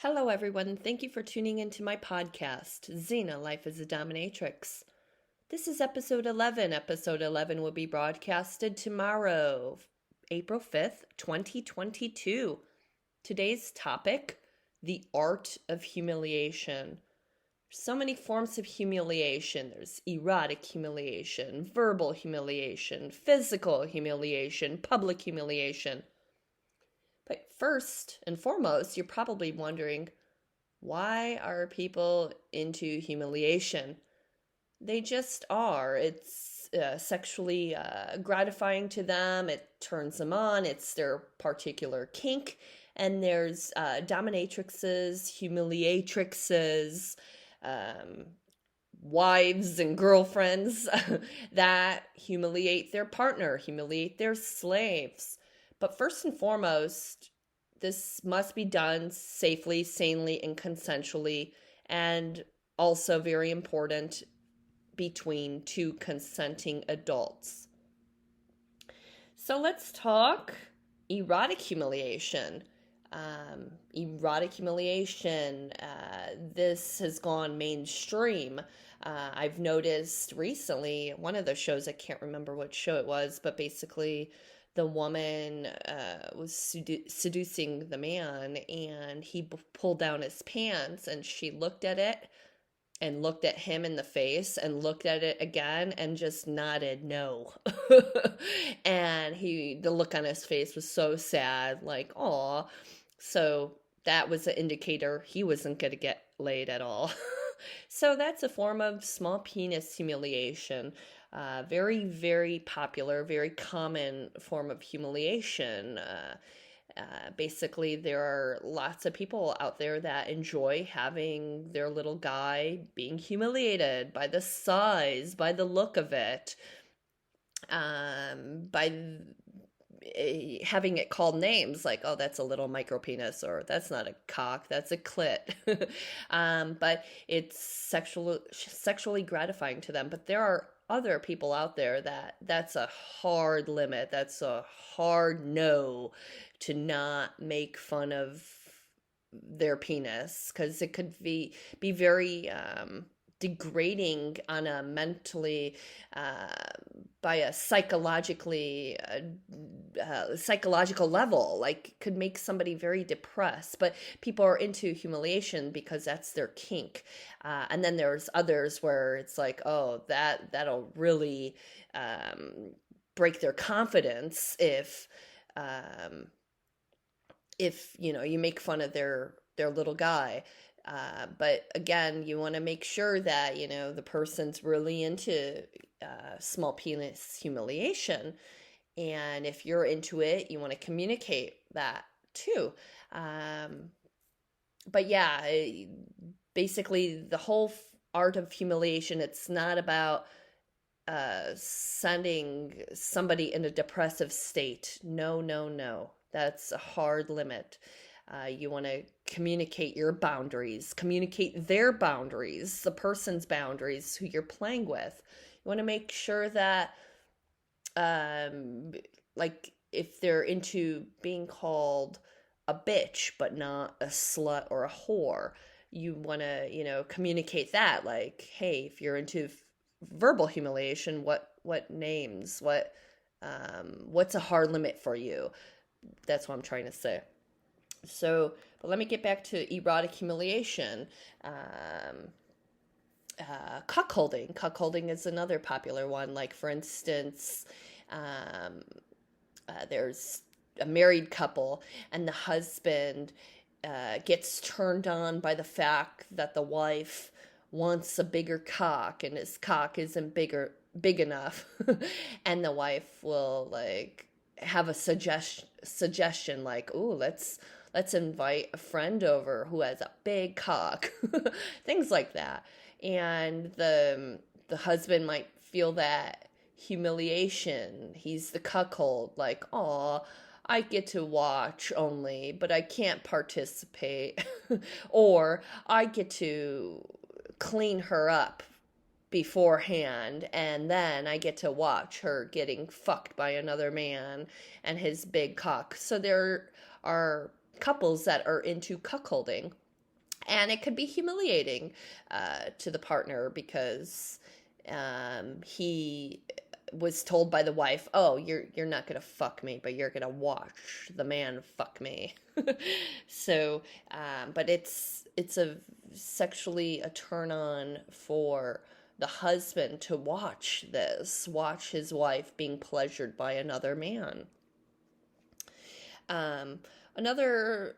Hello, everyone. Thank you for tuning into my podcast, Xena, Life as a Dominatrix. This is episode 11. Episode 11 will be broadcasted tomorrow, April 5th, 2022. Today's topic, the art of humiliation. So many forms of humiliation. There's erotic humiliation, verbal humiliation, physical humiliation, public humiliation. But first and foremost, you're probably wondering, why are people into humiliation? They just are. It's sexually gratifying to them. It turns them on. It's their particular kink. And there's dominatrixes, humiliatrixes, um, wives and girlfriends that humiliate their partner, humiliate their slaves. But first and foremost, this must be done safely, sanely, and consensually, and also very important, between two consenting adults. So let's talk erotic humiliation. Erotic humiliation, this has gone mainstream. I've noticed recently, one of the shows, I can't remember what show it was, but basically the woman was seducing the man, and he pulled down his pants, and she looked at it and looked at him in the face and looked at it again and just nodded no. And the look on his face was so sad, like, aw. So that was an indicator he wasn't going to get laid at all. So that's a form of small penis humiliation. Very, very popular, very common form of humiliation. Basically, there are lots of people out there that enjoy having their little guy being humiliated by the size, by the look of it, by having it called names like, oh, that's a little micro penis, or that's not a cock, that's a clit. But it's sexually gratifying to them. But there are other people out there that's a hard limit. That's a hard no, to not make fun of their penis, because it could be very degrading on a mentally, by a psychological level. Like, could make somebody very depressed. But people are into humiliation because that's their kink. And then there's others where it's like, oh, that'll really break their confidence if you make fun of their little guy. But again, you want to make sure that the person's really into small penis humiliation, and if you're into it, you want to communicate that too. But yeah, basically the whole art of humiliation, it's not about sending somebody in a depressive state. No, no, no. That's a hard limit. You want to communicate your boundaries, communicate their boundaries, the person's boundaries who you're playing with. You want to make sure that, like, if they're into being called a bitch but not a slut or a whore, you want to, communicate that. Like, hey, if you're into verbal humiliation, what names, what's a hard limit for you? That's what I'm trying to say. So, but let me get back to erotic humiliation. Cuckolding. Cuckolding is another popular one. Like, for instance, there's a married couple, and the husband gets turned on by the fact that the wife wants a bigger cock, and his cock isn't big enough. And the wife will, like, have a suggestion like, ooh, let's invite a friend over who has a big cock. Things like that. And the husband might feel that humiliation. He's the cuckold, like, aw, I get to watch only, but I can't participate. Or I get to clean her up beforehand, and then I get to watch her getting fucked by another man and his big cock. So there are couples that are into cuckolding. And it could be humiliating to the partner because he was told by the wife, "Oh, you're not gonna fuck me, but you're gonna watch the man fuck me." So, but it's a sexually a turn on for the husband to watch his wife being pleasured by another man. Another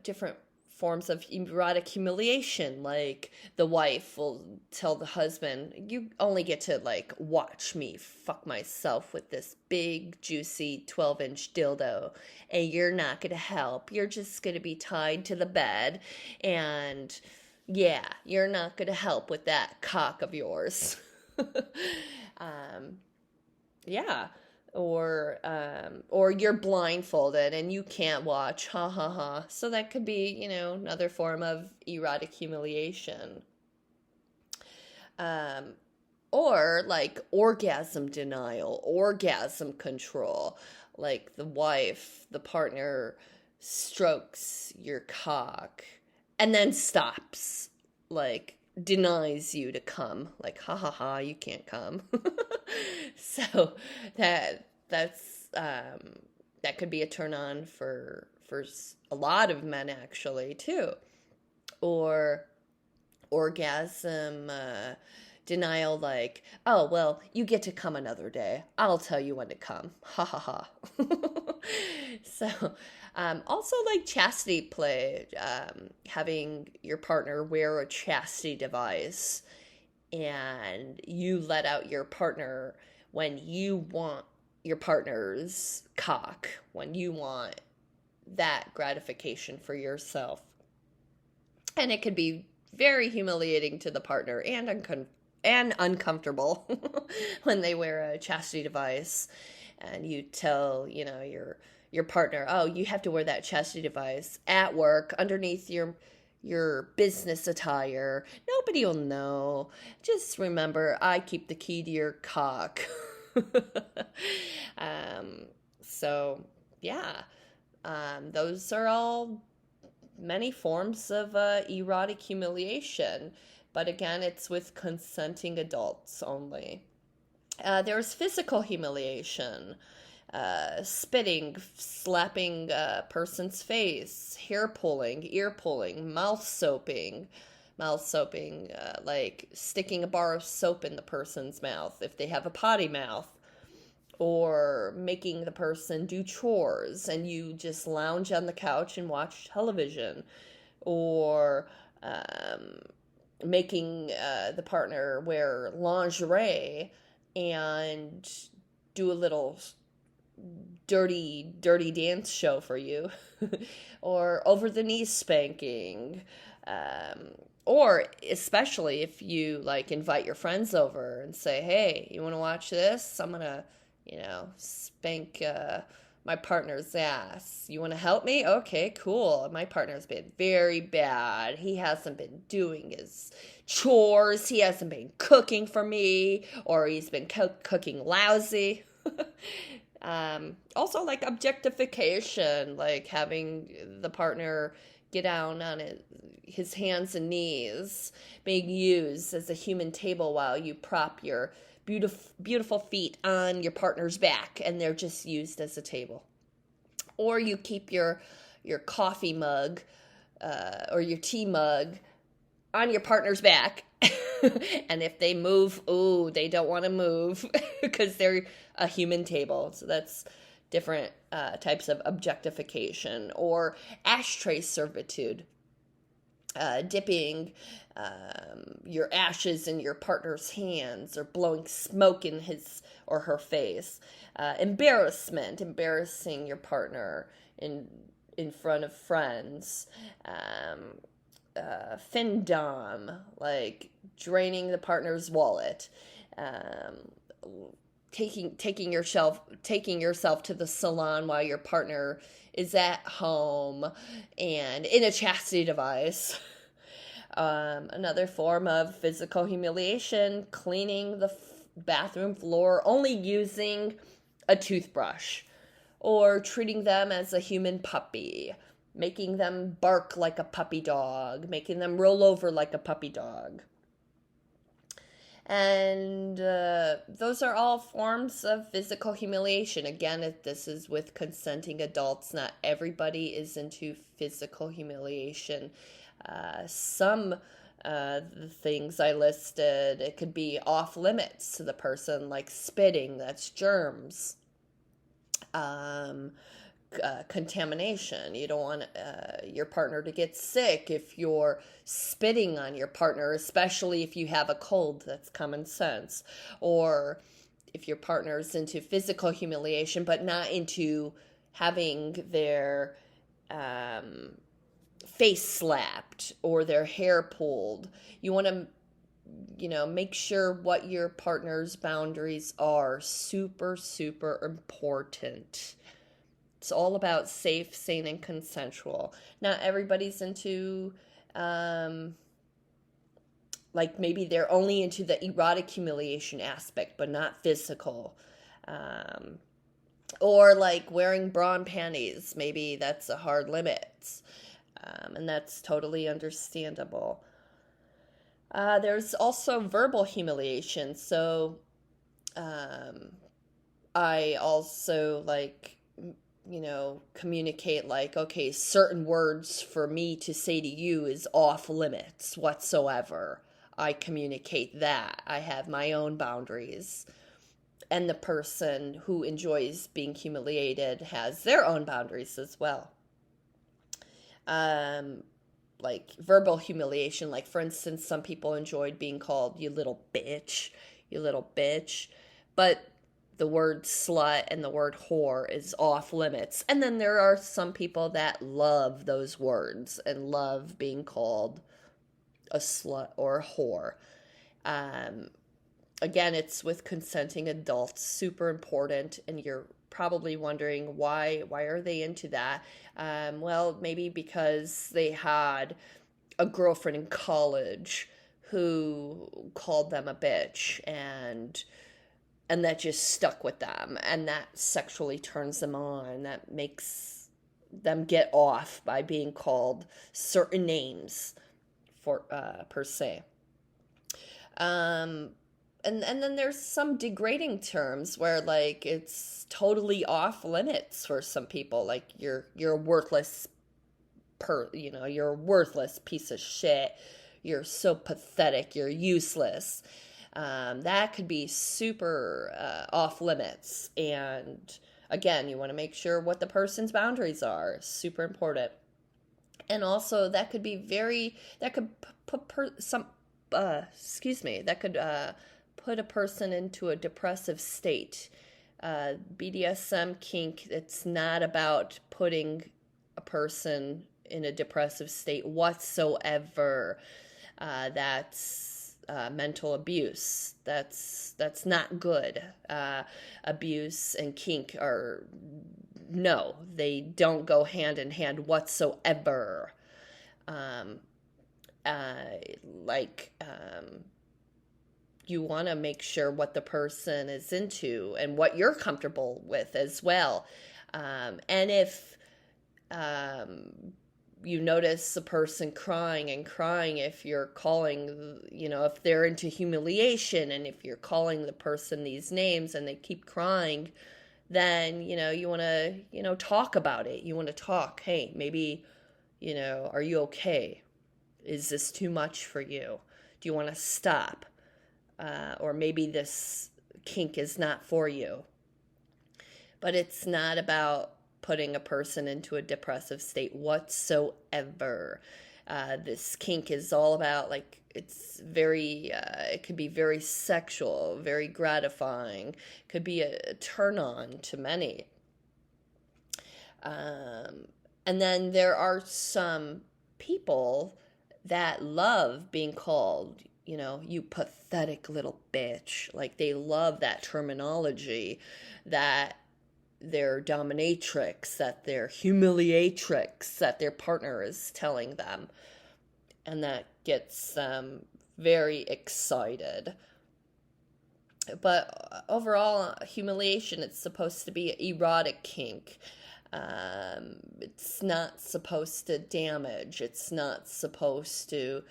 different forms of erotic humiliation, like the wife will tell the husband, "You only get to like watch me fuck myself with this big juicy 12-inch dildo, and you're not gonna help. You're just gonna be tied to the bed, and yeah, you're not gonna help with that cock of yours." Yeah. Or you're blindfolded and you can't watch, ha ha ha. So that could be, another form of erotic humiliation. Um, or like orgasm denial, orgasm control. Like the partner strokes your cock and then stops, like denies you to come, like ha ha ha, you can't come. So that could be a turn on for a lot of men actually too. Or orgasm denial, like, "Oh well, you get to come another day, I'll tell you when to come, ha ha ha." So also like chastity play, having your partner wear a chastity device and you let out your partner when you want your partner's cock, when you want that gratification for yourself. And it could be very humiliating to the partner and uncomfortable when they wear a chastity device and you tell, your partner, "Oh, you have to wear that chastity device at work underneath your business attire. Nobody will know. Just remember, I keep the key to your cock." So yeah, those are all many forms of erotic humiliation, but again, it's with consenting adults only. There's physical humiliation, spitting, slapping a person's face, hair pulling, ear pulling, mouth soaping, like sticking a bar of soap in the person's mouth if they have a potty mouth, or making the person do chores and you just lounge on the couch and watch television, or making the partner wear lingerie and do a little dirty dance show for you, or over the knee spanking, or especially if you like invite your friends over and say, "Hey, you want to watch this? I'm gonna spank my partner's ass. You want to help me? Okay, cool. My partner's been very bad. He hasn't been doing his chores. He hasn't been cooking for me, or he's been cooking lousy." Also, like objectification, like having the partner get down on his hands and knees, being used as a human table while you prop your beautiful feet on your partner's back and they're just used as a table. Or you keep your coffee mug or your tea mug on your partner's back. And if they move, they don't want to move because they're a human table. So that's different types of objectification. Or ashtray servitude, dipping your ashes in your partner's hands or blowing smoke in his or her face. Embarrassing your partner in front of friends. Findom, like draining the partner's wallet, taking yourself to the salon while your partner is at home and in a chastity device. Another form of physical humiliation, cleaning the bathroom floor only using a toothbrush, or treating them as a human puppy, making them bark like a puppy dog, making them roll over like a puppy dog. And those are all forms of physical humiliation. Again, if this is with consenting adults. Not everybody is into physical humiliation. Some the things I listed, it could be off limits to the person, like spitting, that's germs. Um, Contamination. You don't want your partner to get sick if you're spitting on your partner, especially if you have a cold. That's common sense. Or if your partner is into physical humiliation, but not into having their face slapped or their hair pulled. You want to make sure what your partner's boundaries are. Super, super important. It's all about safe, sane, and consensual. Not everybody's into, like maybe they're only into the erotic humiliation aspect, but not physical. Or like wearing bra and panties. Maybe that's a hard limit. And that's totally understandable. There's also verbal humiliation. So I also communicate like, okay, certain words for me to say to you is off limits whatsoever. I communicate that. I have my own boundaries. And the person who enjoys being humiliated has their own boundaries as well. Like verbal humiliation, like for instance, some people enjoyed being called you little bitch, but the word slut and the word whore is off limits. And then there are some people that love those words and love being called a slut or a whore. Again, it's with consenting adults, super important, and you're probably wondering why are they into that? Well, maybe because they had a girlfriend in college who called them a bitch, and that just stuck with them, and that sexually turns them on. That makes them get off by being called certain names for per se. And then there's some degrading terms where like it's totally off limits for some people. Like you're a worthless you're a worthless piece of shit. You're so pathetic. You're useless. That could be super off limits. And again, you want to make sure what the person's boundaries are. Super important. And also that could be that could put a person into a depressive state. BDSM kink, it's not about putting a person in a depressive state whatsoever. That's mental abuse. That's not good. Abuse and kink no, they don't go hand in hand whatsoever. You want to make sure what the person is into and what you're comfortable with as well. And if you notice a person crying, if you're calling, if they're into humiliation, and if you're calling the person these names and they keep crying, then, you want to, talk about it. You want to talk. Hey, maybe, are you okay? Is this too much for you? Do you want to stop? Or maybe this kink is not for you. But it's not about putting a person into a depressive state whatsoever. This kink is all about, like, it's very, it could be very sexual, very gratifying. It could be a turn on to many. And then there are some people that love being called, you pathetic little bitch. Like, they love that terminology, that they're dominatrix, that they're humiliatrix, that their partner is telling them. And that gets them very excited. But overall, humiliation, it's supposed to be erotic kink. It's not supposed to damage. It's not supposed to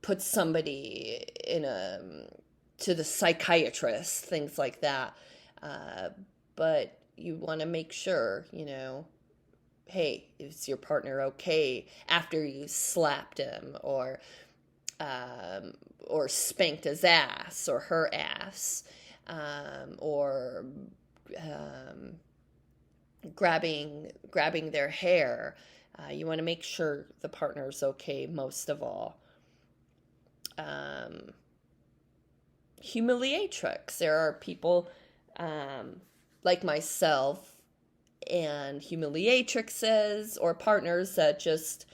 put somebody in a to the psychiatrist, things like that. But you want to make sure, hey, is your partner okay after you slapped him or spanked his ass or her ass, or grabbing their hair. You want to make sure the partner's okay most of all. Humiliatrix. There are people like myself and humiliatrixes or partners that just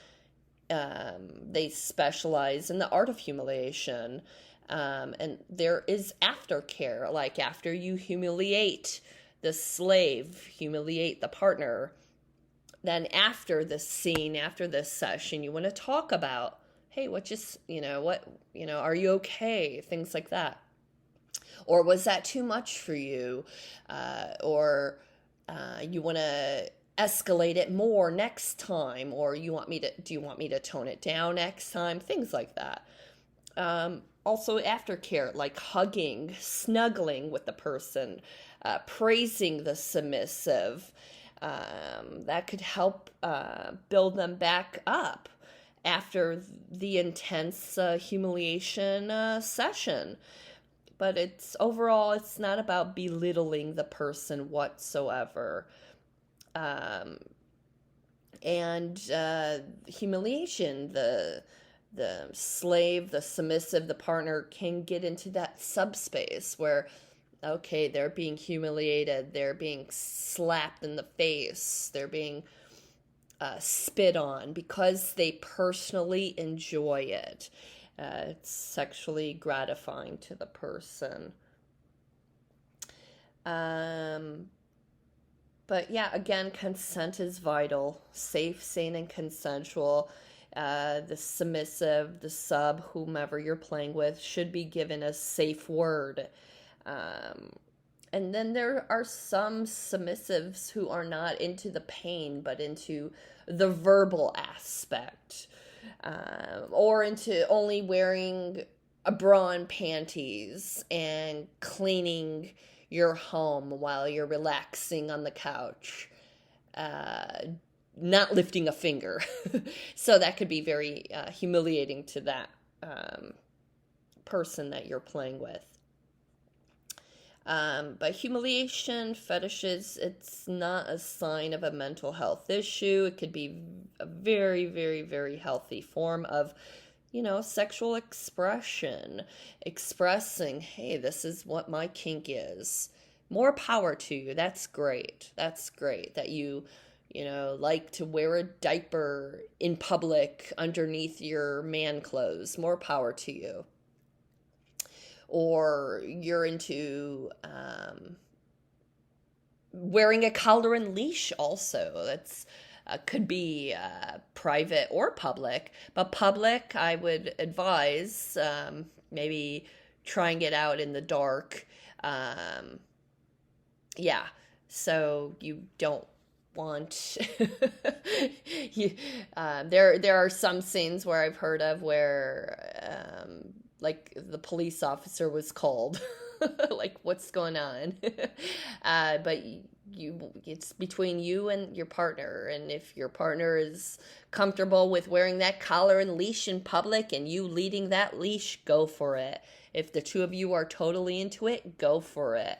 they specialize in the art of humiliation. And there is aftercare, like after you humiliate the slave, humiliate the partner, then after the scene, after this session, you want to talk about, hey, are you okay? Things like that. Or was that too much for you? Or you want to escalate it more next time? Or do you want me to tone it down next time? Things like that. Also aftercare, like hugging, snuggling with the person, praising the submissive. That could help build them back up after the intense humiliation session. But it's not about belittling the person whatsoever. And humiliation, the slave, the submissive, the partner can get into that subspace where, okay, they're being humiliated, they're being slapped in the face, they're being spit on because they personally enjoy it. It's sexually gratifying to the person. But yeah, again, consent is vital. Safe, sane, and consensual. The submissive, the sub, whomever you're playing with, should be given a safe word. And then there are some submissives who are not into the pain, but into the verbal aspect. Or into only wearing a bra and panties and cleaning your home while you're relaxing on the couch. Not lifting a finger. So that could be very humiliating to that person that you're playing with. But humiliation, fetishes, it's not a sign of a mental health issue. It could be a very, very, very healthy form of, sexual expression. Expressing, hey, this is what my kink is. More power to you. That's great. That's great that you like to wear a diaper in public underneath your man clothes. More power to you. Or you're into wearing a collar and leash also. That's could be private or public. But public, I would advise maybe trying it out in the dark. Yeah, so you don't want there are some scenes where I've heard of where like the police officer was called like what's going on. But it's between you and your partner, and if your partner is comfortable with wearing that collar and leash in public and you leading that leash, go for it. If the two of you are totally into it, go for it.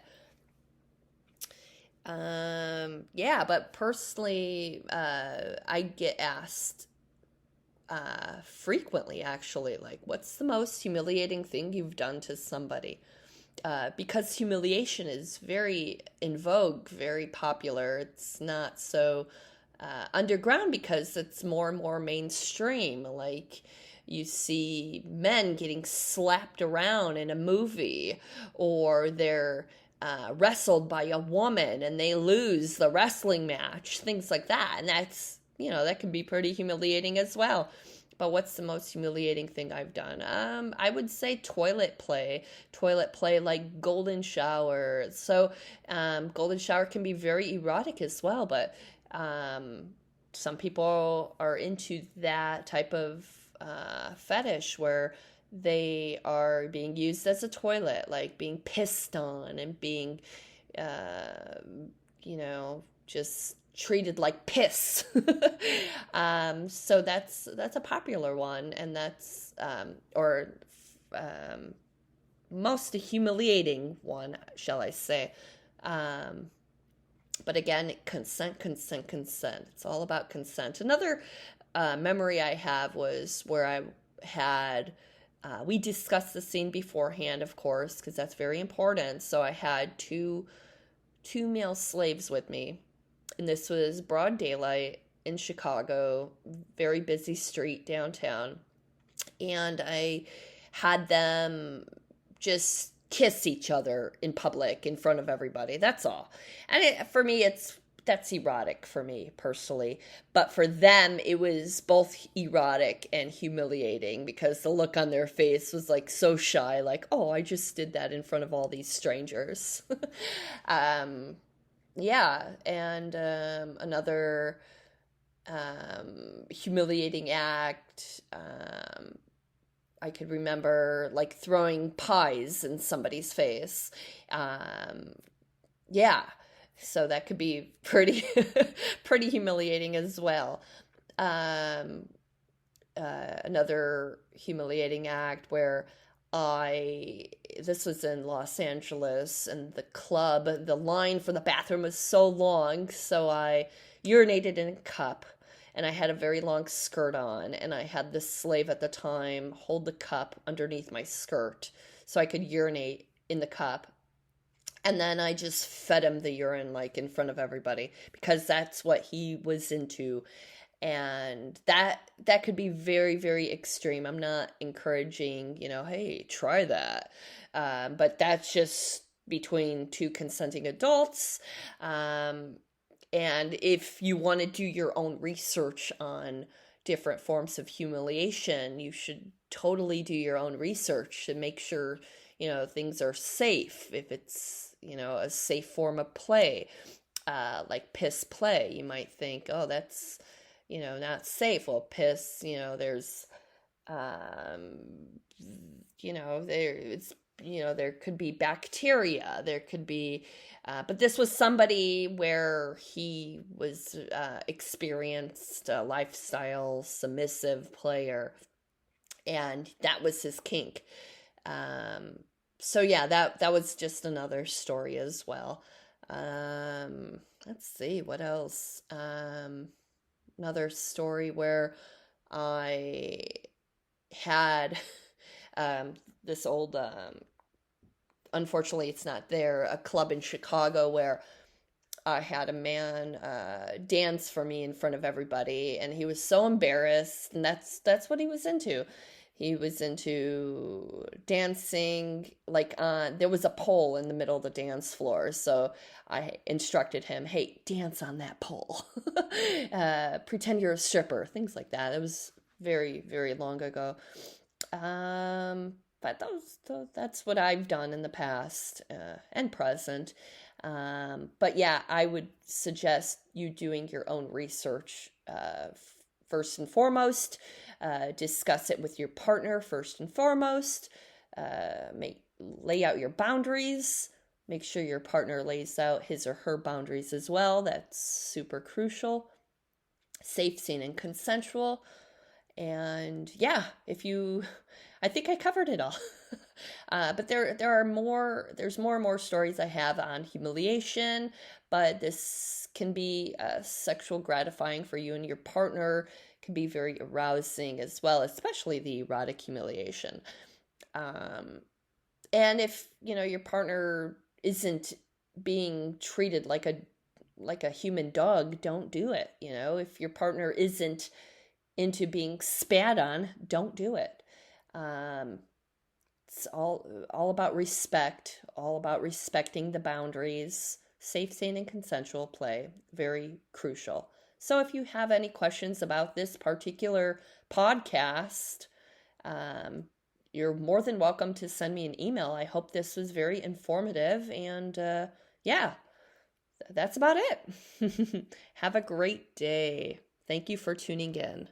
Yeah, but personally, I get asked frequently, actually, like, what's the most humiliating thing you've done to somebody? Because humiliation is very in vogue, very popular. It's not so underground because it's more and more mainstream. Like, you see men getting slapped around in a movie, or they're wrestled by a woman and they lose the wrestling match, things like that. And that's, that can be pretty humiliating as well. But what's the most humiliating thing I've done? I would say toilet play like golden shower. So, golden shower can be very erotic as well, but um, some people are into that type of fetish where they are being used as a toilet, like being pissed on and being, uh, just treated like piss. So that's a popular one, and that's or most humiliating one, shall I say. Um, but again, consent, consent, consent. It's all about consent. Another memory I have was where I had. We discussed the scene beforehand, of course, because that's very important. So I had two male slaves with me, and this was broad daylight in Chicago, very busy street downtown, and I had them just kiss each other in public in front of everybody. That's all. And for me, that's erotic for me personally, but for them it was both erotic and humiliating because the look on their face was like so shy, like, oh, I just did that in front of all these strangers. um yeah, and another humiliating act. I could remember like throwing pies in somebody's face. Um, yeah, so that could be pretty pretty humiliating as well. Um, Another humiliating act where I this was in Los Angeles, and the line for the bathroom was so long, so I urinated in a cup, and I had a very long skirt on, and I had this slave at the time hold the cup underneath my skirt so I could urinate in the cup. And then I just fed him the urine like in front of everybody because that's what he was into, and that could be very, very extreme. I'm not encouraging, hey, try that. But that's just between two consenting adults. And if you want to do your own research on different forms of humiliation, you should totally do your own research and make sure things are safe. If it's a safe form of play, like piss play, you might think, oh, that's not safe. Well, piss, there's, um, there could be bacteria, there could be, but this was somebody where he was experienced a lifestyle submissive player, and that was his kink. So yeah, that was just another story as well. Let's see what else. Another story where I had this old, unfortunately, it's not there, a club in Chicago where I had a man dance for me in front of everybody, and he was so embarrassed, and that's what he was into. He was into dancing, like there was a pole in the middle of the dance floor, so I instructed him, hey, dance on that pole. Pretend you're a stripper, things like that. It was very, very long ago. But that's what I've done in the past and present. But yeah, I would suggest you doing your own research first and foremost. Discuss it with your partner first and foremost. Lay out your boundaries. Make sure your partner lays out his or her boundaries as well. That's super crucial. Safe, sane, and consensual. And yeah, I think I covered it all. But there's more and more stories I have on humiliation, but this can be sexual gratifying for you and your partner, can be very arousing as well, especially the erotic humiliation. And if, your partner isn't being treated like a human dog, don't do it. If your partner isn't into being spat on, don't do it. It's all about respect, all about respecting the boundaries. Safe, sane, and consensual play, very crucial. So if you have any questions about this particular podcast, um, you're more than welcome to send me an email. I hope this was very informative. And yeah, that's about it. Have a great day. Thank you for tuning in.